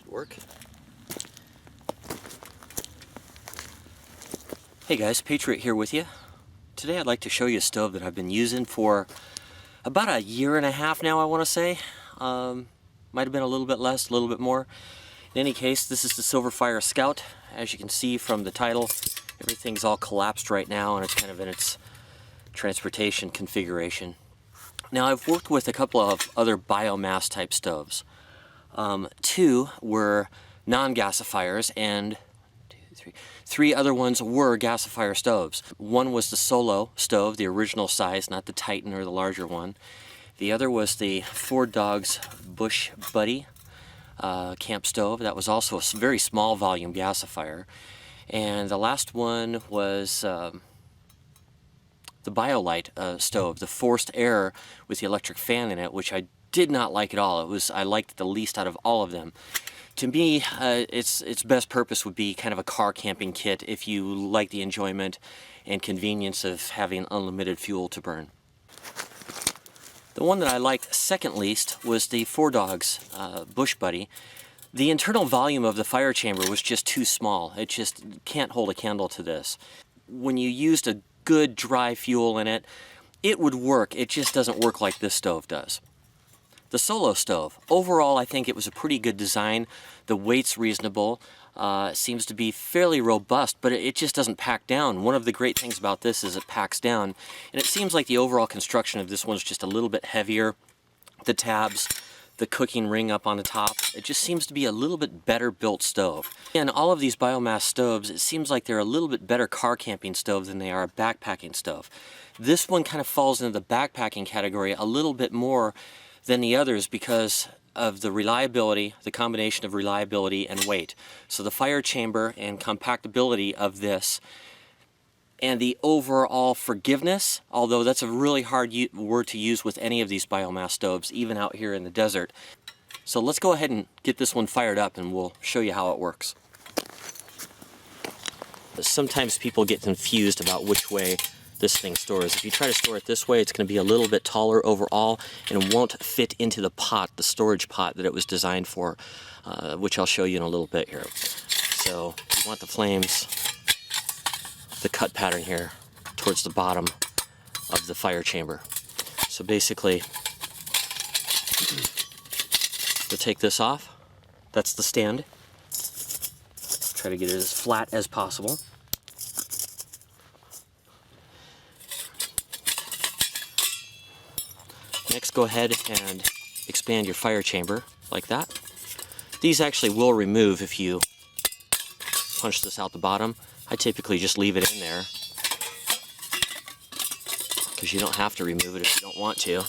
Should work. Hey guys, Patriot here with you. Today I'd like to show you a stove that I've been using for about a year and a half now, I want to say. Might have been a little bit less, a little bit more. In any case, this is the Silverfire Scout. As you can see from the title, everything's all collapsed right now and it's kind of in its transportation configuration. Now I've worked with a couple of other biomass type stoves. Two were non-gasifiers and three other ones were gasifier stoves. One was the Solo stove, the original size, not the Titan or the larger one. The other was the Ford Dogs Bush Buddy camp stove. That was also a very small volume gasifier. And the last one was the BioLite stove, the forced air with the electric fan in it, which I did not like at all. I liked it the least out of all of them. To me, its best purpose would be kind of a car camping kit if you like the enjoyment and convenience of having unlimited fuel to burn. The one that I liked second least was the Four Dogs Bush Buddy. The internal volume of the fire chamber was just too small. It just can't hold a candle to this. When you used a good dry fuel in it, it would work. It just doesn't work like this stove does. The Solo stove, overall I think it was a pretty good design. The weight's reasonable, seems to be fairly robust, but it just doesn't pack down. One of the great things about this is it packs down, and it seems like the overall construction of this one's just a little bit heavier. The tabs, the cooking ring up on the top, it just seems to be a little bit better built stove. And all of these biomass stoves, it seems like they're a little bit better car camping stove than they are a backpacking stove. This one kind of falls into the backpacking category a little bit more than the others because of the reliability, the combination of reliability and weight. So the fire chamber and compactability of this and the overall forgiveness, although that's a really hard word to use with any of these biomass stoves, even out here in the desert. So let's go ahead and get this one fired up and we'll show you how it works. Sometimes people get confused about which way this thing stores. If you try to store it this way, it's going to be a little bit taller overall and won't fit into the pot, the storage pot that it was designed for, which I'll show you in a little bit here. So you want the flames, the cut pattern here, towards the bottom of the fire chamber. So basically, to take this off, that's the stand. Try to get it as flat as possible. Next, go ahead and expand your fire chamber like that. These actually will remove if you punch this out the bottom. I typically just leave it in there because you don't have to remove it if you don't want to.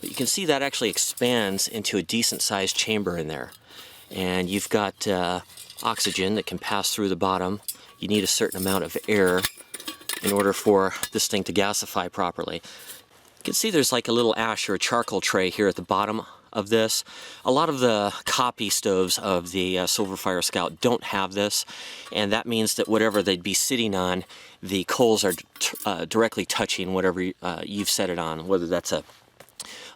But you can see that actually expands into a decent sized chamber in there. And you've got oxygen that can pass through the bottom. You need a certain amount of air in order for this thing to gasify properly. You can see there's like a little ash or a charcoal tray here at the bottom of this. A lot of the copy stoves of the Silverfire Scout don't have this, and that means that whatever they'd be sitting on, the coals are directly touching whatever you've set it on, whether that's a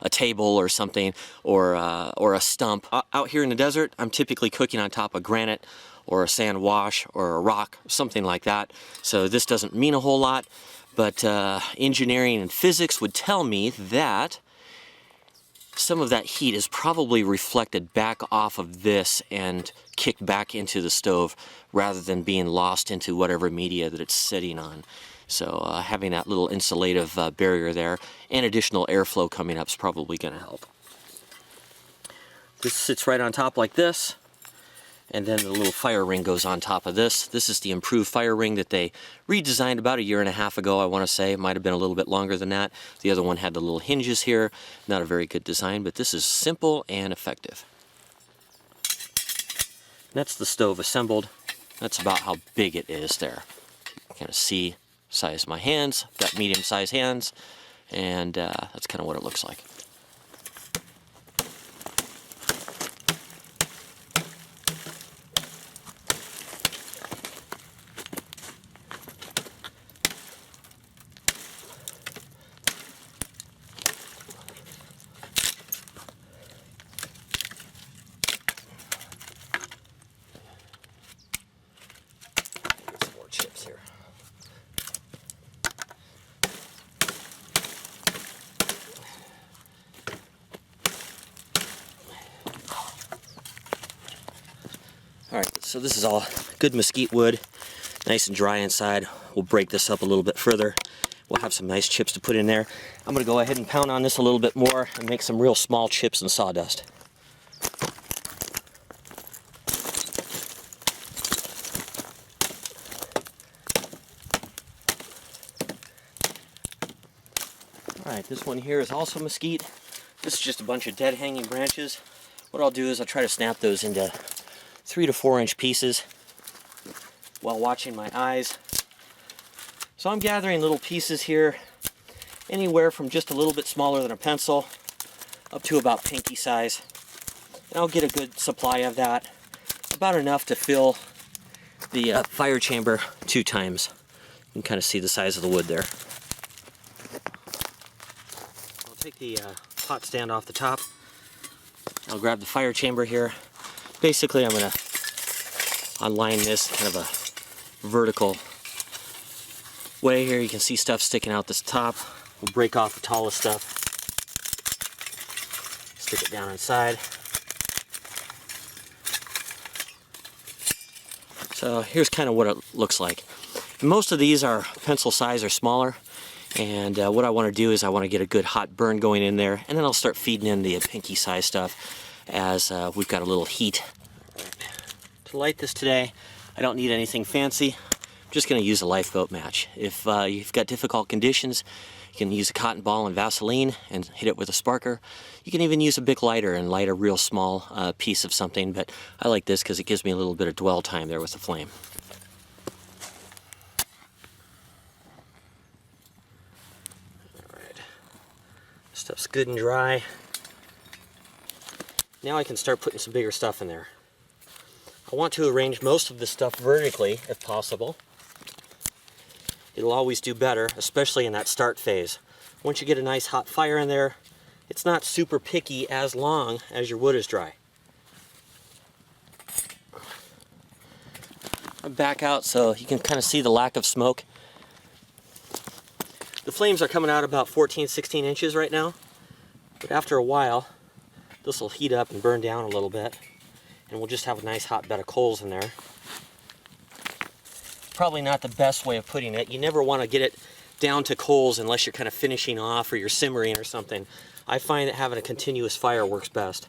table or something, or a stump. Out here in the desert, I'm typically cooking on top of granite or a sand wash or a rock, something like that. So this doesn't mean a whole lot. But engineering and physics would tell me that some of that heat is probably reflected back off of this and kicked back into the stove rather than being lost into whatever media that it's sitting on. So having that little insulative barrier there and additional airflow coming up is probably going to help. This sits right on top like this. And then the little fire ring goes on top of this. This is the improved fire ring that they redesigned about a year and a half ago, I want to say. It might have been a little bit longer than that. The other one had the little hinges here. Not a very good design, but this is simple and effective. That's the stove assembled. That's about how big it is there. You can kind of see the size of my hands. I've got medium-sized hands, and that's kind of what it looks like. So this is all good mesquite wood, nice and dry inside. We'll break this up a little bit further. We'll have some nice chips to put in there. I'm going to go ahead and pound on this a little bit more and make some real small chips and sawdust. Alright, this one here is also mesquite. This is just a bunch of dead hanging branches. What I'll do is I'll try to snap those into 3 to 4 inch pieces while watching my eyes. So I'm gathering little pieces here, anywhere from just a little bit smaller than a pencil up to about pinky size. And I'll get a good supply of that, about enough to fill the fire chamber 2 times. You can kind of see the size of the wood there. I'll take the pot stand off the top. I'll grab the fire chamber here. Basically, I'm going to align this kind of a vertical way here. You can see stuff sticking out this top. We'll break off the tallest stuff. Stick it down inside. So here's kind of what it looks like. Most of these are pencil size or smaller. And what I want to do is I want to get a good hot burn going in there, and then I'll start feeding in the pinky size stuff as we've got a little heat. To light this today, I don't need anything fancy. I'm just going to use a lifeboat match. If you've got difficult conditions, you can use a cotton ball and Vaseline and hit it with a sparker. You can even use a Bic lighter and light a real small piece of something, but I like this because it gives me a little bit of dwell time there with the flame. Stuff's good and dry. Now I can start putting some bigger stuff in there. I want to arrange most of this stuff vertically if possible. It'll always do better, especially in that start phase. Once you get a nice hot fire in there, it's not super picky as long as your wood is dry. I'll back out so you can kind of see the lack of smoke. The flames are coming out about 14, 16 inches right now, but after a while, this will heat up and burn down a little bit, and we'll just have a nice hot bed of coals in there. Probably not the best way of putting it. You never want to get it down to coals unless you're kind of finishing off or you're simmering or something. I find that having a continuous fire works best.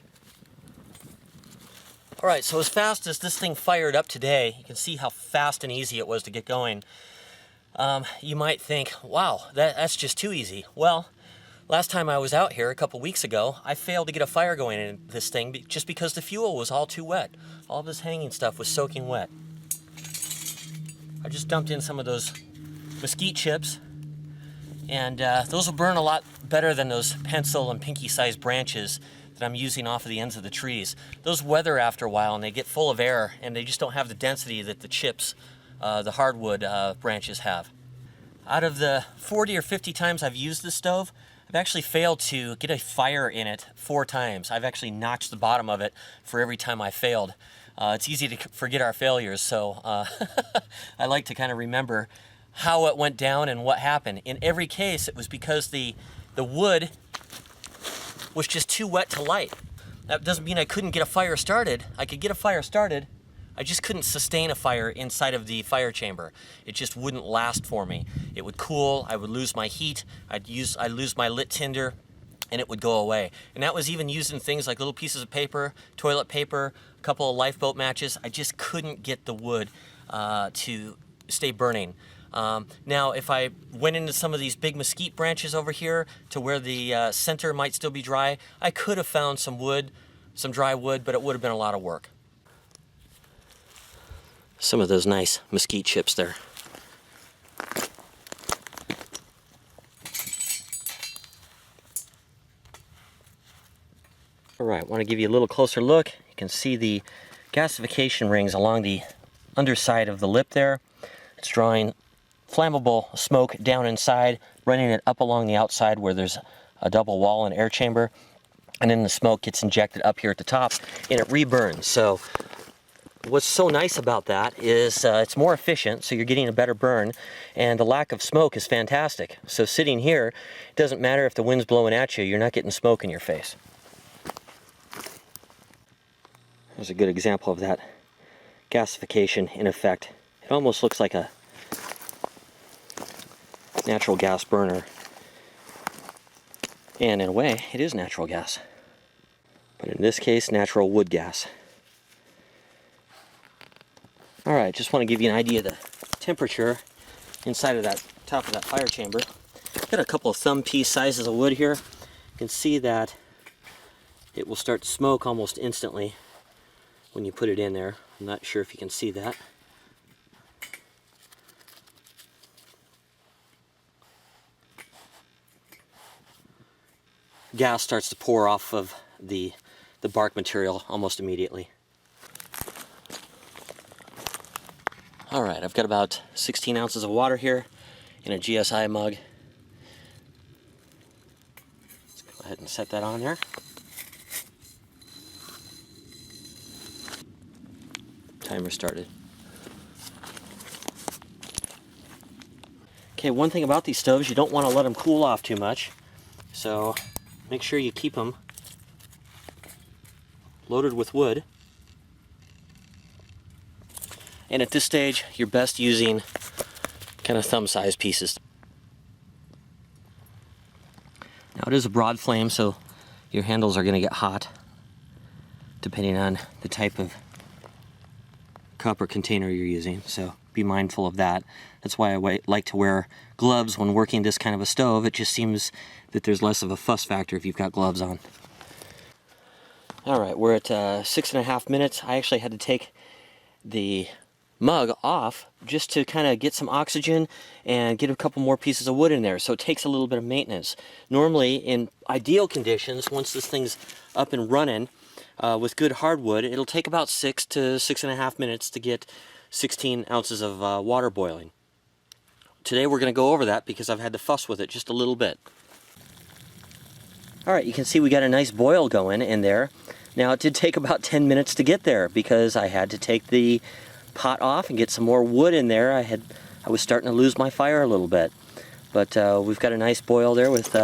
Alright, so as fast as this thing fired up today, you can see how fast and easy it was to get going. You might think, wow, that's just too easy. Well, last time I was out here a couple weeks ago, I failed to get a fire going in this thing just because the fuel was all too wet. All this hanging stuff was soaking wet. I just dumped in some of those mesquite chips, and those will burn a lot better than those pencil and pinky sized branches that I'm using off of the ends of the trees. Those weather after a while and they get full of air, and they just don't have the density that the chips, the hardwood branches have. Out of the 40 or 50 times I've used this stove, I've actually failed to get a fire in it 4 times. I've actually notched the bottom of it for every time I failed. It's easy to forget our failures, so I like to kind of remember how it went down and what happened. In every case, it was because the wood was just too wet to light. That doesn't mean I couldn't get a fire started. I could get a fire started. I just couldn't sustain a fire inside of the fire chamber. It just wouldn't last for me. It would cool, I would lose my heat, I'd lose my lit tinder, and it would go away. And that was even using things like little pieces of paper, toilet paper, a couple of lifeboat matches. I just couldn't get the wood to stay burning. Now, if I went into some of these big mesquite branches over here to where the center might still be dry, I could have found some wood, some dry wood, but it would have been a lot of work. Some of those nice mesquite chips there. Alright, want to give you a little closer look. You can see the gasification rings along the underside of the lip there. It's drawing flammable smoke down inside, running it up along the outside where there's a double wall and air chamber, and then the smoke gets injected up here at the top and it reburns. So what's so nice about that is it's more efficient, so you're getting a better burn, and the lack of smoke is fantastic. So sitting here, it doesn't matter if the wind's blowing at you, you're not getting smoke in your face. There's a good example of that gasification in effect. It almost looks like a natural gas burner. And in a way, it is natural gas. But in this case, natural wood gas. Alright, just want to give you an idea of the temperature inside of that top of that fire chamber. Got a couple of thumb piece sizes of wood here. You can see that it will start to smoke almost instantly when you put it in there. I'm not sure if you can see that. Gas starts to pour off of the bark material almost immediately. Alright, I've got about 16 ounces of water here in a GSI mug. Let's go ahead and set that on there. Timer started. Okay, one thing about these stoves, you don't want to let them cool off too much. So make sure you keep them loaded with wood. And at this stage, you're best using kind of thumb-sized pieces. Now it is a broad flame, so your handles are going to get hot, depending on the type of cup or container you're using, so be mindful of that. That's why I like to wear gloves when working this kind of a stove. It just seems that there's less of a fuss factor if you've got gloves on. Alright, we're at 6.5 minutes. I actually had to take the mug off just to kind of get some oxygen and get a couple more pieces of wood in there, so it takes a little bit of maintenance. Normally, in ideal conditions, once this thing's up and running with good hardwood, it'll take about 6 to 6.5 minutes to get 16 ounces of water boiling. Today we're going to go over that because I've had to fuss with it just a little bit. Alright, you can see we got a nice boil going in there. Now it did take about 10 minutes to get there because I had to take the pot off and get some more wood in there. I was starting to lose my fire a little bit. But we've got a nice boil there with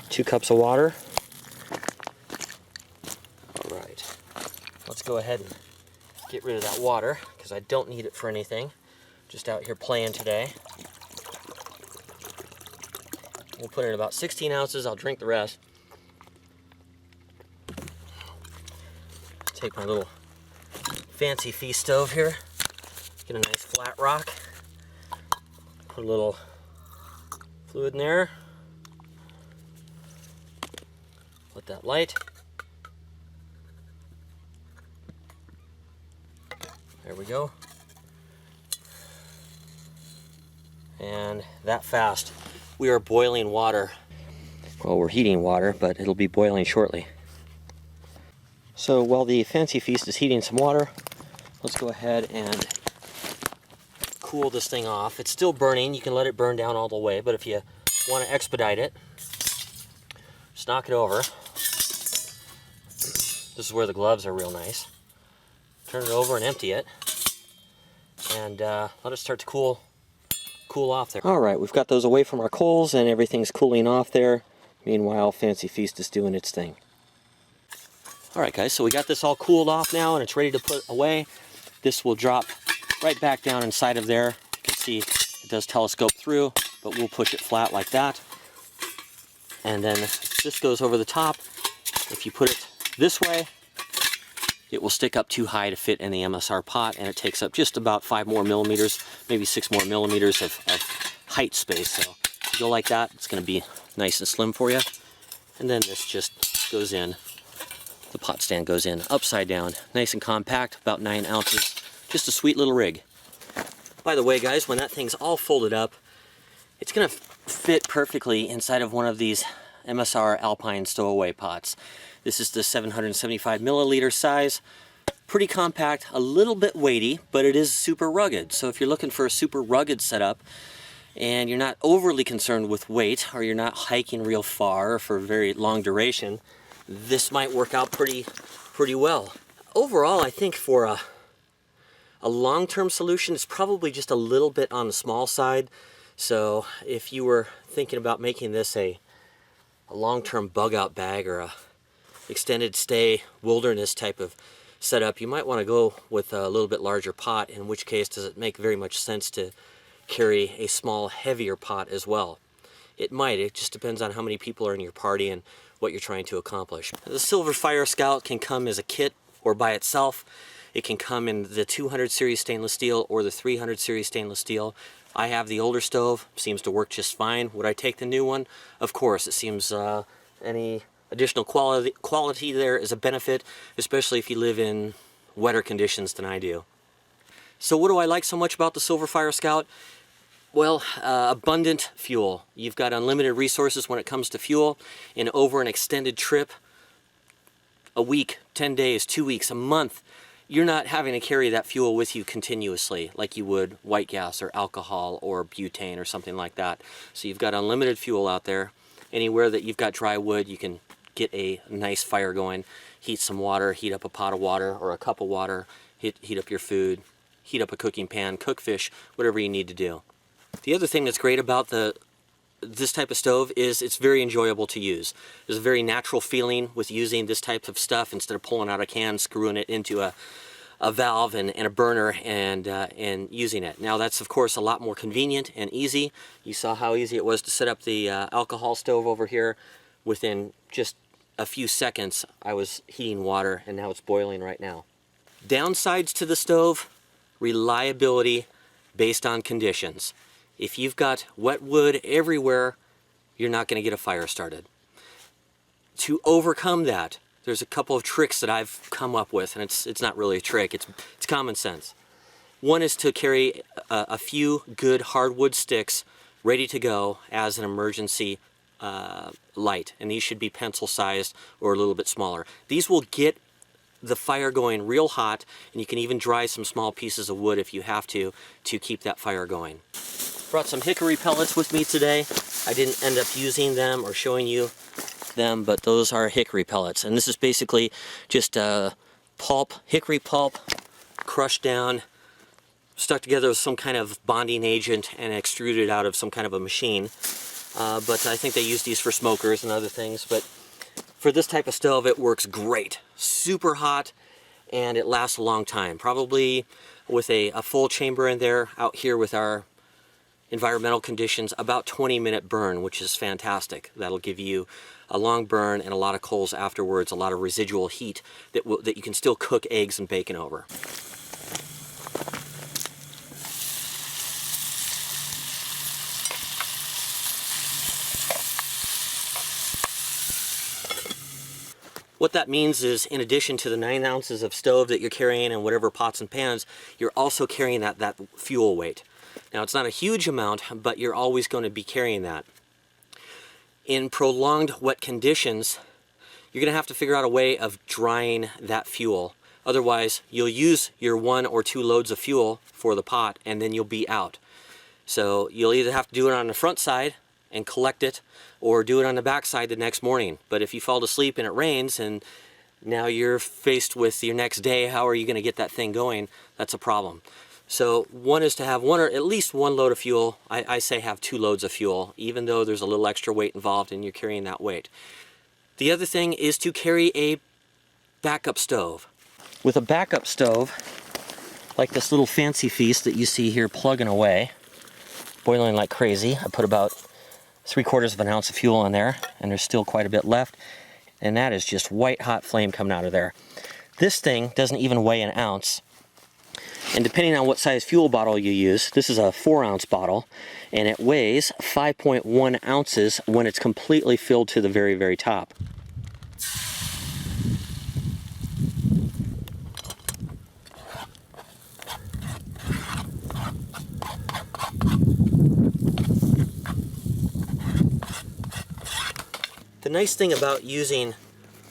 2 cups of water. Alright, let's go ahead and get rid of that water because I don't need it for anything. Just out here playing today. We'll put in about 16 ounces. I'll drink the rest. Take my little fancy feast stove here. Get a nice flat rock. Put a little fluid in there. Let that light. There we go. And that fast. We are boiling water. Well, we're heating water, but it'll be boiling shortly. So while the fancy feast is heating some water, let's go ahead and cool this thing off. It's still burning. You can let it burn down all the way, but if you want to expedite it, just knock it over. This is where the gloves are real nice. Turn it over and empty it, and let it start to cool off there. Alright, we've got those away from our coals and everything's cooling off there. Meanwhile, Fancy Feast is doing its thing. Alright guys, so we got this all cooled off now and it's ready to put away. This will drop right back down inside of there. You can see it does telescope through, but we'll push it flat like that. And then this goes over the top. If you put it this way, it will stick up too high to fit in the MSR pot, and it takes up just about 5 more millimeters, maybe 6 more millimeters of height space. So if you go like that, it's going to be nice and slim for you. And then this just goes in. The pot stand goes in upside down, nice and compact, about 9 ounces. Just a sweet little rig. By the way, guys, when that thing's all folded up, it's going to fit perfectly inside of one of these MSR Alpine stowaway pots. This is the 775 milliliter size. Pretty compact, a little bit weighty, but it is super rugged. So if you're looking for a super rugged setup and you're not overly concerned with weight, or you're not hiking real far for very long duration, this might work out pretty well. Overall, I think for a long-term solution, it's probably just a little bit on the small side. So if you were thinking about making this a long-term bug-out bag or a extended stay wilderness type of setup, you might want to go with a little bit larger pot, in which case does it make very much sense to carry a small, heavier pot as well. It might, it just depends on how many people are in your party and what you're trying to accomplish. The Silverfire Scout can come as a kit or by itself. It can come in the 200 series stainless steel or the 300 series stainless steel. I have the older stove, seems to work just fine. Would I take the new one? Of course, it seems any additional quality there is a benefit, especially if you live in wetter conditions than I do. So what do I like so much about the Silverfire Scout? Well, abundant fuel. You've got unlimited resources when it comes to fuel, and over an extended trip, a week, 10 days, 2 weeks, a month, you're not having to carry that fuel with you continuously like you would white gas or alcohol or butane or something like that. So you've got unlimited fuel out there. Anywhere that you've got dry wood, you can get a nice fire going, heat some water, heat up a pot of water or a cup of water, heat up your food, heat up a cooking pan, cook fish, whatever you need to do. The other thing that's great about this type of stove is it's very enjoyable to use. There's a very natural feeling with using this type of stuff instead of pulling out a can, screwing it into a valve and a burner and using it. Now that's of course a lot more convenient and easy. You saw how easy it was to set up the alcohol stove over here. Within just a few seconds I was heating water and now it's boiling right now. Downsides to the stove: reliability based on conditions. If you've got wet wood everywhere, you're not going to get a fire started. To overcome that, there's a couple of tricks that I've come up with, and it's not really a trick, it's common sense. One is to carry a few good hardwood sticks ready to go as an emergency light, and these should be pencil sized or a little bit smaller. These will get the fire going real hot, and you can even dry some small pieces of wood if you have to keep that fire going. Brought some hickory pellets with me today. I didn't end up using them or showing you them, but those are hickory pellets, and this is basically just pulp, hickory pulp, crushed down, stuck together with some kind of bonding agent and extruded out of some kind of a machine. But I think they use these for smokers and other things, but for this type of stove it works great. Super hot, and it lasts a long time. Probably with a full chamber in there, out here with our environmental conditions, about 20-minute burn, which is fantastic. That'll give you a long burn and a lot of coals afterwards, a lot of residual heat that you can still cook eggs and bacon over. What that means is, in addition to the 9 ounces of stove that you're carrying and whatever pots and pans, you're also carrying that fuel weight. Now it's not a huge amount, but you're always going to be carrying that. In prolonged wet conditions, you're going to have to figure out a way of drying that fuel. Otherwise, you'll use your 1 or 2 loads of fuel for the pot and then you'll be out. So you'll either have to do it on the front side and collect it, or do it on the back side the next morning. But if you fall asleep and it rains and now you're faced with your next day, how are you going to get that thing going? That's a problem. So one is to have at least 1 load of fuel. I say have 2 loads of fuel, even though there's a little extra weight involved and you're carrying that weight. The other thing is to carry a backup stove. With a backup stove, like this little fancy feast that you see here plugging away, boiling like crazy. I put about 3/4 of an ounce of fuel in there, and there's still quite a bit left, and that is just white hot flame coming out of there. This thing doesn't even weigh an ounce. And depending on what size fuel bottle you use, this is a 4-ounce bottle, and it weighs 5.1 ounces when it's completely filled to the very, very top. The nice thing about using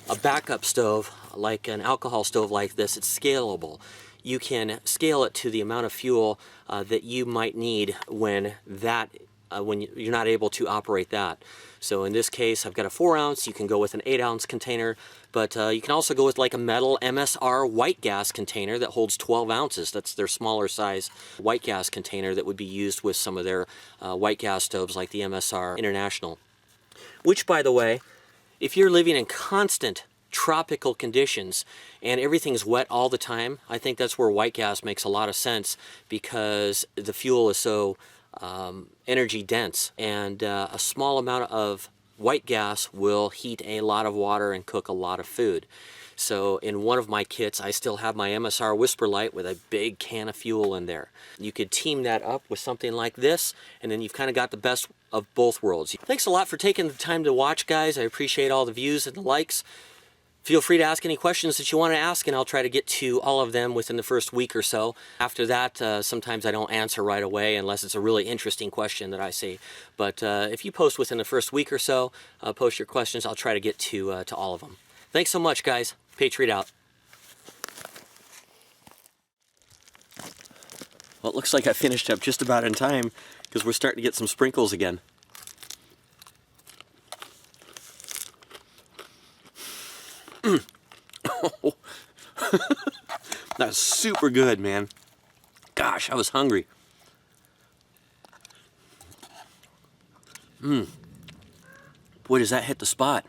a backup stove, like an alcohol stove like this, it's scalable. You can scale it to the amount of fuel that you might need when you're not able to operate that. So in this case, I've got a 4-ounce. You can go with an 8-ounce container, but you can also go with like a metal MSR white gas container that holds 12 ounces. That's their smaller size white gas container that would be used with some of their white gas stoves like the MSR International. Which, by the way, if you're living in constant tropical conditions and everything's wet all the time, I think that's where white gas makes a lot of sense, because the fuel is so energy dense, and a small amount of white gas will heat a lot of water and cook a lot of food. So in one of my kits, I still have my MSR Whisper Light with a big can of fuel in there. You could team that up with something like this, and then you've kind of got the best of both worlds. Thanks a lot for taking the time to watch, guys. I appreciate all the views and the likes. Feel free to ask any questions that you want to ask, and I'll try to get to all of them within the first week or so. After that, sometimes I don't answer right away unless it's a really interesting question that I see. But if you post within the first week or so, post your questions, I'll try to get to all of them. Thanks so much, guys. Patriot out. Well, it looks like I finished up just about in time, because we're starting to get some sprinkles again. That's super good, man. Gosh, I was hungry. Boy, does that hit the spot.